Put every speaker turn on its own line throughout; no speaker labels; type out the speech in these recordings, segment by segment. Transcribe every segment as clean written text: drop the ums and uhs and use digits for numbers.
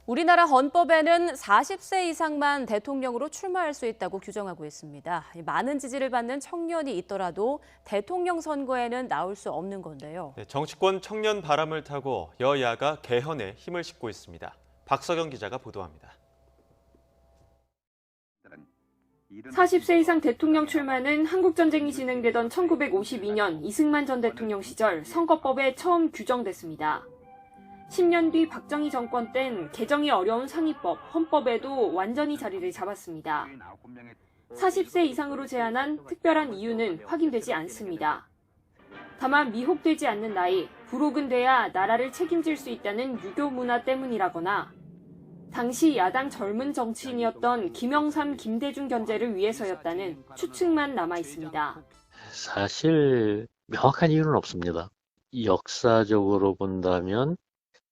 우리나라 헌법에는 40세 이상만 대통령으로 출마할 수 있다고 규정하고 있습니다. 많은 지지를 받는 청년이 있더라도 대통령 선거에는 나올 수 없는 건데요.
네, 정치권 청년 바람을 타고 여야가 개헌에 힘을 싣고 있습니다. 박석영 기자가 보도합니다.
40세 이상 대통령 출마는 한국전쟁이 진행되던 1952년 이승만 전 대통령 시절 선거법에 처음 규정됐습니다. 10년 뒤 박정희 정권 땐 개정이 어려운 상위법, 헌법에도 완전히 자리를 잡았습니다. 40세 이상으로 제한한 특별한 이유는 확인되지 않습니다. 다만 미혹되지 않는 나이, 불혹은 돼야 나라를 책임질 수 있다는 유교 문화 때문이라거나 당시 야당 젊은 정치인이었던 김영삼, 김대중 견제를 위해서였다는 추측만 남아 있습니다.
사실 명확한 이유는 없습니다. 역사적으로 본다면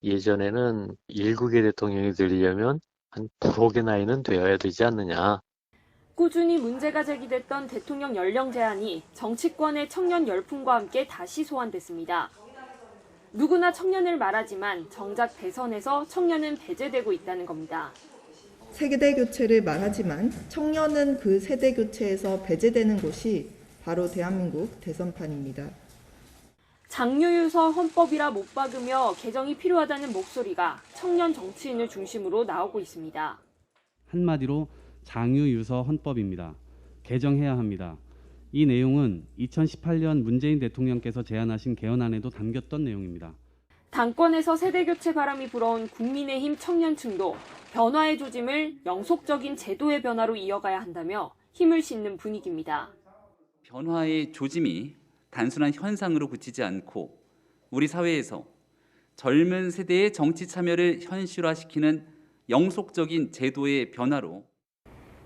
예전에는 일국의 대통령이 되려면 한 불혹의 나이는 되어야 되지 않느냐.
꾸준히 문제가 제기됐던 대통령 연령 제한이 정치권의 청년 열풍과 함께 다시 소환됐습니다. 누구나 청년을 말하지만 정작 대선에서 청년은 배제되고 있다는 겁니다.
세대 교체를 말하지만 청년은 그 세대 교체에서 배제되는 곳이 바로 대한민국 대선판입니다.
장유유서 헌법이라 못 박으며 개정이 필요하다는 목소리가 청년 정치인을 중심으로 나오고 있습니다.
한마디로 장유유서 헌법입니다. 개정해야 합니다. 이 내용은 2018년 문재인 대통령께서 제안하신 개헌안에도 담겼던 내용입니다.
당권에서 세대교체 바람이 불어온 국민의힘 청년층도 변화의 조짐을 영속적인 제도의 변화로 이어가야 한다며 힘을 싣는 분위기입니다.
변화의 조짐이 단순한 현상으로 그치지 않고 우리 사회에서 젊은 세대의 정치 참여를 현실화시키는 영속적인 제도의 변화로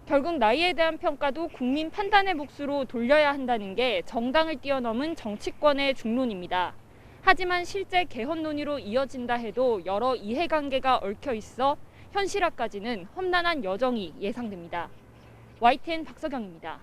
결국 나이에 대한 평가도 국민 판단의 몫으로 돌려야 한다는 게 정당을 뛰어넘은 정치권의 중론입니다. 하지만 실제 개헌 논의로 이어진다 해도 여러 이해관계가 얽혀 있어 현실화까지는 험난한 여정이 예상됩니다. YTN 박석영입니다.